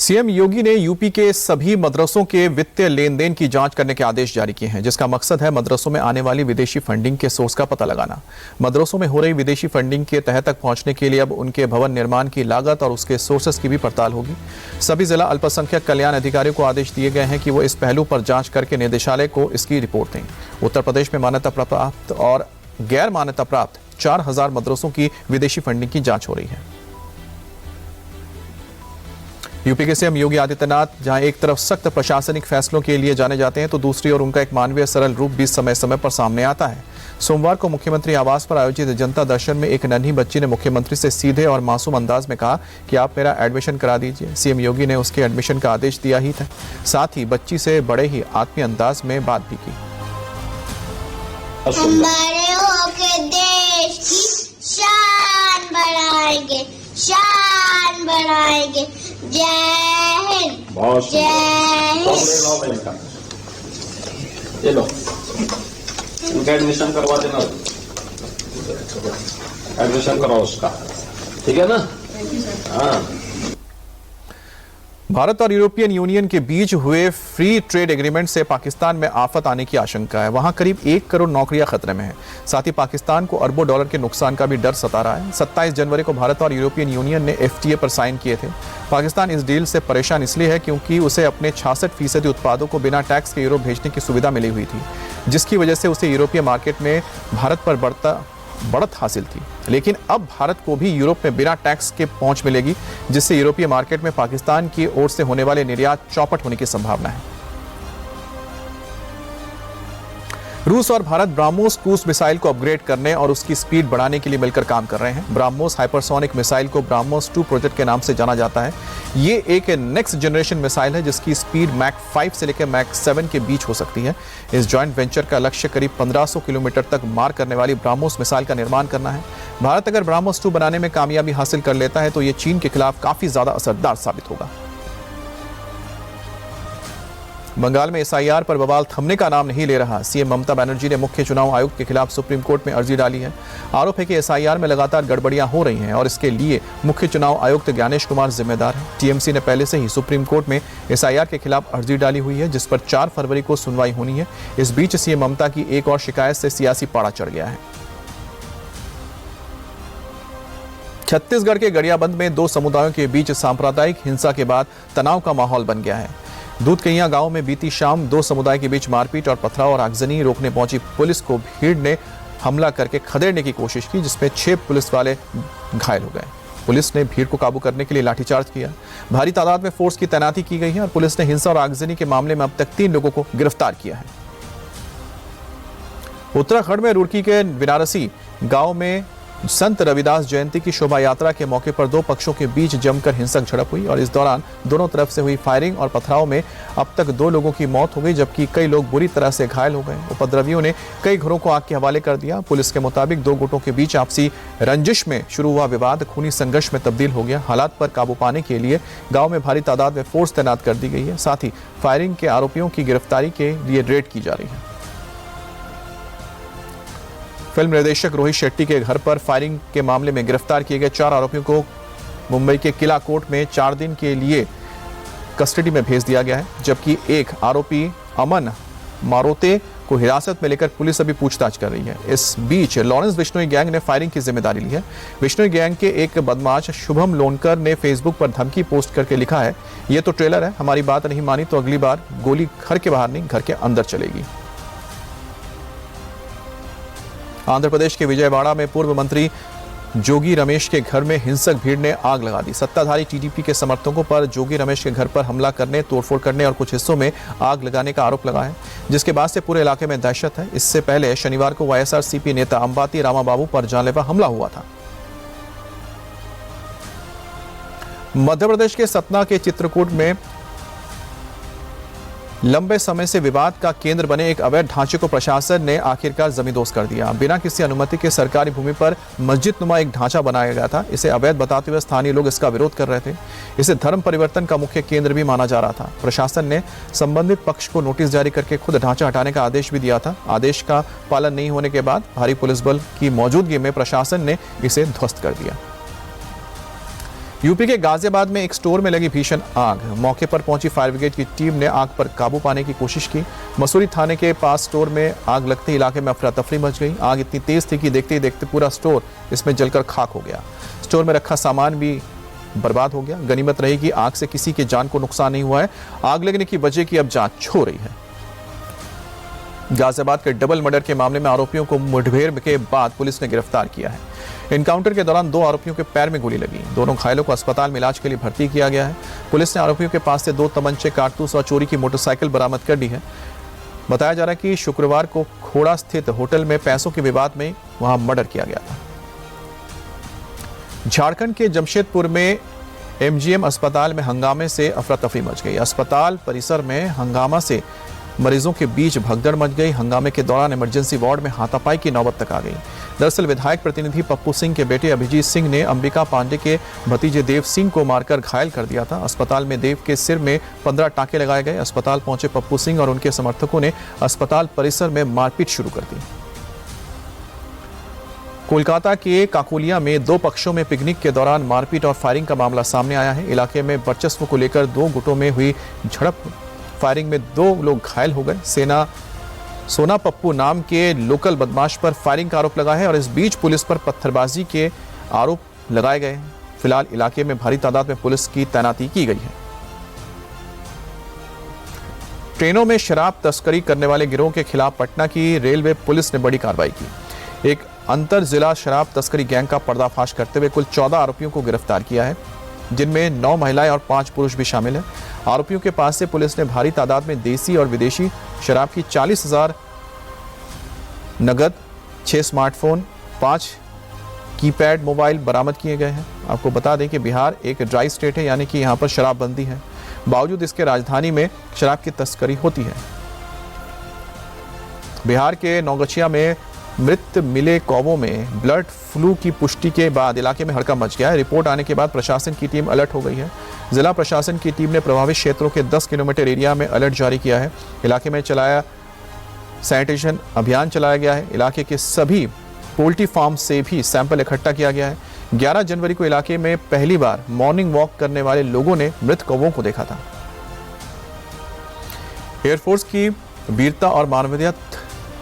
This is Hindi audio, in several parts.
सीएम योगी ने यूपी के सभी मदरसों के वित्तीय लेन देन की जांच करने के आदेश जारी किए हैं, जिसका मकसद है मदरसों में आने वाली विदेशी फंडिंग के सोर्स का पता लगाना। मदरसों में हो रही विदेशी फंडिंग के तह तक पहुंचने के लिए अब उनके भवन निर्माण की लागत और उसके सोर्सेस की भी पड़ताल होगी। सभी जिला अल्पसंख्यक कल्याण अधिकारियों को आदेश दिए गए हैं कि वो इस पहलू पर जांच करके निदेशालय को इसकी रिपोर्ट दें। उत्तर प्रदेश में मान्यता प्राप्त और गैर मान्यता प्राप्त 4000 मदरसों की विदेशी फंडिंग की जांच हो रही है। यूपी के सीएम योगी आदित्यनाथ जहां एक तरफ सख्त प्रशासनिक फैसलों के लिए जाने जाते हैं, तो दूसरी ओर उनका एक मानवीय सरल रूप भी समय समय पर सामने आता है। सोमवार को मुख्यमंत्री आवास पर आयोजित जनता दर्शन में एक नन्ही बच्ची ने मुख्यमंत्री से सीधे और मासूम अंदाज में कहा कि आप मेरा एडमिशन करा दीजिए। सीएम योगी ने उसके एडमिशन का आदेश दिया ही था, साथ ही बच्ची से बड़े ही आत्मीय अंदाज में बात भी की। हम बड़े होके देश की शान बढ़ाएंगे, शान बढ़ाएंगे। जय हिंद, जय हिंद। ये लो, इनका एडमिशन करवा देना, एडमिशन कराओ उसका, ठीक है ना? हाँ। भारत और यूरोपियन यूनियन के बीच हुए फ्री ट्रेड एग्रीमेंट से पाकिस्तान में आफत आने की आशंका है। वहां करीब 1 करोड़ नौकरियां खतरे में हैं। साथ ही पाकिस्तान को अरबों डॉलर के नुकसान का भी डर सता रहा है। 27 जनवरी को भारत और यूरोपियन यूनियन ने FTA पर साइन किए थे। पाकिस्तान इस डील से परेशान इसलिए है क्योंकि उसे अपने 66% उत्पादों को बिना टैक्स के यूरोप भेजने की सुविधा मिली हुई थी, जिसकी वजह से उसे यूरोपीय मार्केट में भारत पर बढ़त हासिल थी। लेकिन अब भारत को भी यूरोप में बिना टैक्स के पहुंच मिलेगी, जिससे यूरोपीय मार्केट में पाकिस्तान की ओर से होने वाले निर्यात चौपट होने की संभावना है। रूस और भारत ब्राह्मोस क्रूज मिसाइल को अपग्रेड करने और उसकी स्पीड बढ़ाने के लिए मिलकर काम कर रहे हैं। ब्राह्मोस हाइपरसोनिक मिसाइल को ब्राह्मोस 2 प्रोजेक्ट के नाम से जाना जाता है। ये एक नेक्स्ट जनरेशन मिसाइल है जिसकी स्पीड मैक 5 से लेकर मैक 7 के बीच हो सकती है। इस जॉइंट वेंचर का लक्ष्य करीब 1500 किलोमीटर तक मार करने वाली ब्राह्मोस मिसाइल का निर्माण करना है। भारत अगर ब्राह्मोस 2 बनाने में कामयाबी हासिल कर लेता है तो ये चीन के खिलाफ काफी ज्यादा असरदार साबित होगा। बंगाल में SIR पर बवाल थमने का नाम नहीं ले रहा। सीएम ममता बनर्जी ने मुख्य चुनाव आयुक्त के खिलाफ सुप्रीम कोर्ट में अर्जी डाली है। आरोप है कि SIR में लगातार गड़बड़ियां हो रही हैं और इसके लिए मुख्य चुनाव आयुक्त ज्ञानेश कुमार जिम्मेदार है। TMC ने पहले से ही सुप्रीम कोर्ट में SIR के खिलाफ अर्जी डाली हुई है, जिस पर 4 फरवरी को सुनवाई होनी है। इस बीच सीएम ममता की एक और शिकायत से सियासी पारा चढ़ गया है। छत्तीसगढ़ के गरियाबंद में 2 समुदायों के बीच सांप्रदायिक हिंसा के बाद तनाव का माहौल बन गया है। दूधकैया गांव में बीती शाम 2 समुदाय के बीच मारपीट और पथराव और आगजनी रोकने पहुंची पुलिस को भीड़ ने हमला करके खदेड़ने की कोशिश की, जिसमें 6 पुलिस वाले घायल हो गए। पुलिस ने भीड़ को काबू करने के लिए लाठीचार्ज किया। भारी तादाद में फोर्स की तैनाती की गई है और पुलिस ने हिंसा और आगजनी के मामले में अब तक 3 लोगों को गिरफ्तार किया है। उत्तराखंड में रुड़की के बिनारसी गांव में संत रविदास जयंती की शोभा यात्रा के मौके पर 2 पक्षों के बीच जमकर हिंसक झड़प हुई और इस दौरान दोनों तरफ से हुई फायरिंग और पथराव में अब तक 2 लोगों की मौत हो गई, जबकि कई लोग बुरी तरह से घायल हो गए। उपद्रवियों ने कई घरों को आग के हवाले कर दिया। पुलिस के मुताबिक 2 गुटों के बीच आपसी रंजिश में शुरू हुआ विवाद खूनी संघर्ष में तब्दील हो गया। हालात पर काबू पाने के लिए गाँव में भारी तादाद में फोर्स तैनात कर दी गई है। साथ ही फायरिंग के आरोपियों की गिरफ्तारी के लिए रेड की जा रही है। फिल्म निर्देशक रोहित शेट्टी के घर पर फायरिंग के मामले में गिरफ्तार किए गए 4 आरोपियों को मुंबई के किला कोर्ट में 4 दिन के लिए कस्टडी में भेज दिया गया है, जबकि एक आरोपी अमन मारोते को हिरासत में लेकर पुलिस अभी पूछताछ कर रही है। इस बीच लॉरेंस बिश्नोई गैंग ने फायरिंग की जिम्मेदारी ली है। बिश्नोई गैंग के एक बदमाश शुभम लोनकर ने फेसबुक पर धमकी पोस्ट करके लिखा है, ये तो ट्रेलर है, हमारी बात नहीं मानी तो अगली बार गोली घर के बाहर नहीं घर के अंदर चलेगी। आंध्र प्रदेश के विजयवाड़ा में पूर्व मंत्री जोगी रमेश के घर में हिंसक भीड़ ने आग लगा दी। सत्ताधारी TDP के समर्थकों पर जोगी रमेश के घर पर हमला करने, तोड़फोड़ करने और कुछ हिस्सों में आग लगाने का आरोप लगा है, जिसके बाद से पूरे इलाके में दहशत है। इससे पहले शनिवार को YSRCP नेता अंबाती रामाबाबू पर जानलेवा हमला हुआ था। मध्य प्रदेश के सतना के चित्रकूट में लंबे समय से विवाद का केंद्र बने एक अवैध ढांचे को प्रशासन ने आखिरकार जमींदोज कर दिया। बिना किसी अनुमति के सरकारी भूमि पर मस्जिद नुमा एक ढांचा बनाया गया था। इसे अवैध बताते हुए स्थानीय लोग इसका विरोध कर रहे थे। इसे धर्म परिवर्तन का मुख्य केंद्र भी माना जा रहा था। प्रशासन ने संबंधित पक्ष को नोटिस जारी करके खुद ढांचा हटाने का आदेश भी दिया था। आदेश का पालन नहीं होने के बाद भारी पुलिस बल की मौजूदगी में प्रशासन ने इसे ध्वस्त कर दिया। यूपी के गाजियाबाद में एक स्टोर में लगी भीषण आग। मौके पर पहुंची फायर ब्रिगेड की टीम ने आग पर काबू पाने की कोशिश की। मसूरी थाने के पास स्टोर में आग लगते ही इलाके में अफरा तफरी मच गई। आग इतनी तेज थी कि देखते ही देखते पूरा स्टोर इसमें जलकर खाक हो गया। स्टोर में रखा सामान भी बर्बाद हो गया। गनीमत रही कि आग से किसी के जान को नुकसान नहीं हुआ है। आग लगने की वजह की अब जांच हो रही है। गाजियाबाद के डबल मर्डर के मामले में आरोपियों को मुठभेड़ के बाद पुलिस ने गिरफ्तार किया है। एनकाउंटर के दौरान 2 आरोपियों के पैर में गोली लगी। दोनों घायलों को अस्पताल में इलाज के लिए भर्ती किया गया है। पुलिस ने आरोपियों के पास से 2 तमंचे, कारतूस और चोरी की मोटरसाइकिल बरामद कर ली है। बताया जा रहा है कि शुक्रवार को खोड़ा स्थित होटल में पैसों के विवाद में वहां मर्डर किया गया था। झारखंड के जमशेदपुर में एमजीएम अस्पताल में हंगामे से अफरा तफरी मच गई। अस्पताल परिसर में हंगामा से मरीजों के बीच भगदड़ मच गई। हंगामे के दौरान इमरजेंसी वार्ड में हाथापाई की नौबत तक आ गई। दरअसल विधायक प्रतिनिधि पप्पू सिंह के बेटे अभिजीत सिंह ने अंबिका पांडे के भतीजे देव सिंह को मारकर घायल कर दिया था। अस्पताल में देव के सिर में 15 टांके लगाए गए। अस्पताल पहुंचे पप्पू सिंह और उनके समर्थकों ने अस्पताल परिसर में मारपीट शुरू कर दी। कोलकाता के काकोलिया में 2 पक्षों में पिकनिक के दौरान मारपीट और फायरिंग का मामला सामने आया है। इलाके में वर्चस्व को लेकर 2 गुटों में हुई झड़प। फायरिंग में 2 लोग घायल हो गए। सोना पप्पू नाम के लोकल बदमाश पर फायरिंग का आरोप लगा है और इस बीच पुलिस पर पत्थरबाजी के आरोप लगाए गए हैं। फिलहाल इलाके में भारी तादाद में पुलिस की तैनाती की गई है। ट्रेनों में शराब तस्करी करने वाले गिरोह के खिलाफ पटना की रेलवे पुलिस ने बड़ी कार्रवाई की। एक अंतर जिला शराब तस्करी गैंग का पर्दाफाश करते हुए कुल 14 आरोपियों को गिरफ्तार किया है, जिनमें 9 महिलाएं और 5 पुरुष भी शामिल हैं। आरोपियों के पास से पुलिस ने भारी तादाद में देसी और विदेशी शराब की 40,000 नगद, 6 स्मार्टफोन, 5 कीपैड मोबाइल बरामद किए गए हैं। आपको बता दें कि बिहार एक ड्राई स्टेट है, यानी कि यहाँ पर शराबबंदी है। बावजूद इसके राजधानी में शराब की तस्करी होती है। बिहार के नौगछिया में मृत मिले कौवों में बर्ड फ्लू की पुष्टि के बाद इलाके में हड़कंप मच गया है। रिपोर्ट आने के बाद प्रशासन की टीम अलर्ट हो गई है। जिला प्रशासन की टीम ने प्रभावित क्षेत्रों के 10 किलोमीटर एरिया में अलर्ट जारी किया है। इलाके में सैनिटेशन अभियान चलाया गया है। इलाके के सभी पोल्ट्री फार्म से भी सैंपल इकट्ठा किया गया है। 11 जनवरी को इलाके में पहली बार मॉर्निंग वॉक करने वाले लोगों ने मृत कौवों को देखा था। एयरफोर्स की वीरता और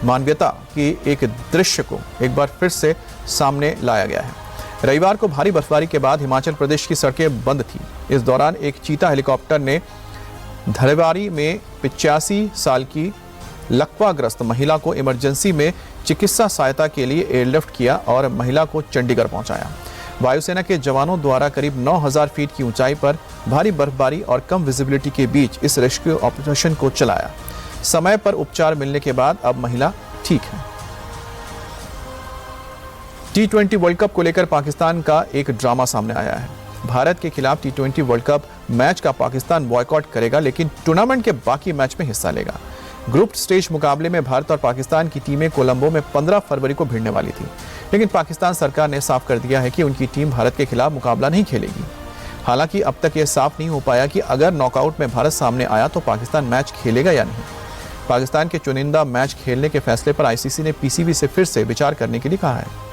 मानवीयता की एक दृश्य को एक बार फिर से सामने लाया गया है। रविवार को भारी बर्फबारी के बाद हिमाचल प्रदेश की सड़कें बंद थी। इस दौरान एक चीता हेलीकॉप्टर ने धरेवारी में 85 साल की लकवाग्रस्त महिला को इमरजेंसी में चिकित्सा सहायता के लिए एयरलिफ्ट किया और महिला को चंडीगढ़ पहुंचाया। वायुसेना के जवानों द्वारा करीब 9,000 फीट की ऊंचाई पर भारी बर्फबारी और कम विजिबिलिटी के बीच इस रेस्क्यू ऑपरेशन को चलाया। समय पर उपचार मिलने के बाद अब महिला ठीक है। T20 वर्ल्ड कप को लेकर पाकिस्तान का एक ड्रामा सामने आया है। भारत के खिलाफ T20 वर्ल्ड कप मैच का पाकिस्तान बॉयकॉट करेगा, लेकिन टूर्नामेंट के बाकी मैच में हिस्सा लेगा। ग्रुप स्टेज मुकाबले में भारत और पाकिस्तान की टीमें कोलंबो में 15 फरवरी को भिड़ने वाली थी, लेकिन पाकिस्तान सरकार ने साफ कर दिया है कि उनकी टीम भारत के खिलाफ मुकाबला नहीं खेलेगी। हालांकि अब तक यह साफ नहीं हो पाया कि अगर नॉकआउट में भारत सामने आया तो पाकिस्तान मैच खेलेगा या नहीं। पाकिस्तान के चुनिंदा मैच खेलने के फैसले पर आईसीसी ने पीसीबी से फिर से विचार करने के लिए कहा है।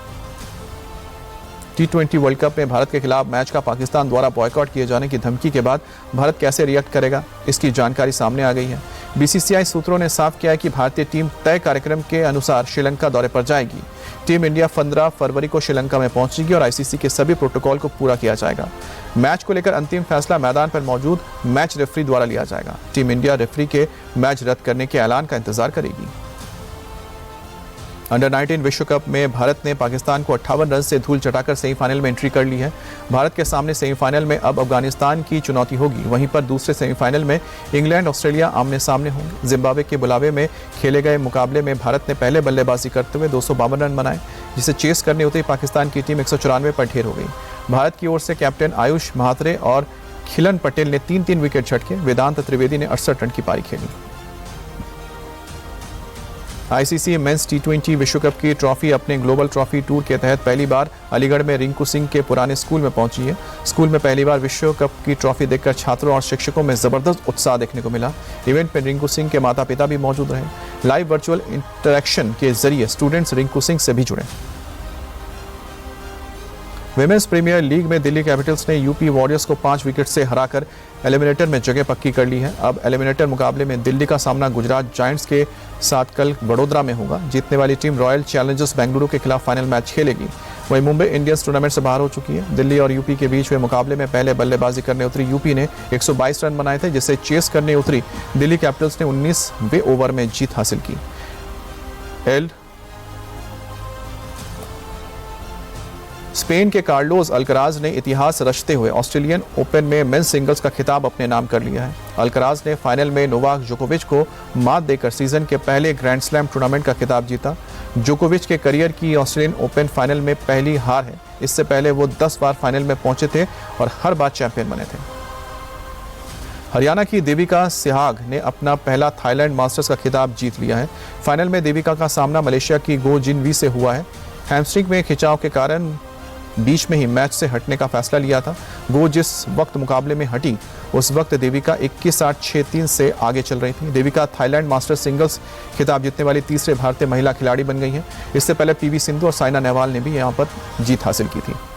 T20 वर्ल्ड कप में भारत के खिलाफ मैच का पाकिस्तान द्वारा बॉयकॉट किए जाने की धमकी के बाद भारत कैसे रिएक्ट करेगा, इसकी जानकारी सामने आ गई है। बीसीसीआई सूत्रों ने साफ किया है कि भारतीय टीम तय कार्यक्रम के अनुसार श्रीलंका दौरे पर जाएगी। टीम इंडिया 15 फरवरी को श्रीलंका में पहुंचेगी और आईसीसी के सभी प्रोटोकॉल को पूरा किया जाएगा। मैच को लेकर अंतिम फैसला मैदान पर मौजूद मैच रेफरी द्वारा लिया जाएगा। टीम इंडिया रेफरी के मैच रद्द करने के ऐलान का इंतजार करेगी। अंडर 19 विश्व कप में भारत ने पाकिस्तान को 58 रन से धूल चटाकर सेमीफाइनल में एंट्री कर ली है। भारत के सामने सेमीफाइनल में अब अफगानिस्तान की चुनौती होगी। वहीं पर दूसरे सेमीफाइनल में इंग्लैंड ऑस्ट्रेलिया आमने सामने होंगे। जिम्बाब्वे के बुलावे में खेले गए मुकाबले में भारत ने पहले बल्लेबाजी करते हुए 252 रन बनाए, जिसे चेस करने होते ही पाकिस्तान की टीम 194 पर ढेर हो गई। भारत की ओर से कैप्टन आयुष महात्रे और खिलन पटेल ने 3-3 विकेट झटके। वेदांत त्रिवेदी ने 68 रन की पारी खेली। आईसीसी मेंस T20 विश्व कप की ट्रॉफी अपने ग्लोबल ट्रॉफी टूर के तहत पहली बार अलीगढ़ में रिंकू सिंह के पुराने स्कूल में पहुंची है। स्कूल में पहली बार विश्व कप की ट्रॉफी देखकर छात्रों और शिक्षकों में जबरदस्त उत्साह देखने को मिला। इवेंट में रिंकू सिंह के माता पिता भी मौजूद रहे। लाइव वर्चुअल इंटरेक्शन के जरिए स्टूडेंट्स रिंकू सिंह से भी जुड़े। विमेंस प्रीमियर लीग में दिल्ली कैपिटल्स ने यूपी वॉरियर्स को 5 विकेट से हराकर एलिमिनेटर में जगह पक्की कर ली है। अब एलिमिनेटर मुकाबले में दिल्ली का सामना गुजरात जायंट्स के साथ कल वडोदरा में होगा। जीतने वाली टीम रॉयल चैलेंजर्स बेंगलुरु के खिलाफ फाइनल मैच खेलेगी। वहीं मुंबई इंडियंस टूर्नामेंट से बाहर हो चुकी है। दिल्ली और यूपी के बीच हुए मुकाबले में पहले बल्लेबाजी करने उतरी यूपी ने 122 रन बनाए थे, जिसे चेस करने उतरी दिल्ली कैपिटल्स ने 19वें ओवर में जीत हासिल की। स्पेन के कार्लोस अल्कराज ने इतिहास रचते हुए ऑस्ट्रेलियन ओपन में मेंस सिंगल्स का खिताब अपने नाम कर लिया है। अल्कराज ने फाइनल में नोवाक जोकोविच को मात देकर सीजन के पहले ग्रैंड स्लैम टूर्नामेंट का खिताब जीता। जोकोविच के करियर की ऑस्ट्रेलियन ओपन फाइनल में पहली हार है। इससे पहले वो 10 बार फाइनल में पहुंचे थे और हर बार चैंपियन बने थे। हरियाणा की देविका सिहाग ने अपना पहला थाईलैंड मास्टर्स का खिताब जीत लिया है। फाइनल में देविका का सामना मलेशिया की गो जिनवी से हुआ है। हैमस्ट्रिंग में खिंचाव के कारण बीच में ही मैच से हटने का फैसला लिया था। गो जिस वक्त मुकाबले में हटी उस वक्त देविका 21-8, 6-3 से आगे चल रही थी। देविका थाईलैंड मास्टर्स सिंगल्स खिताब जीतने वाली तीसरे भारतीय महिला खिलाड़ी बन गई हैं। इससे पहले पीवी सिंधु और साइना नेहवाल ने भी यहां पर जीत हासिल की थी।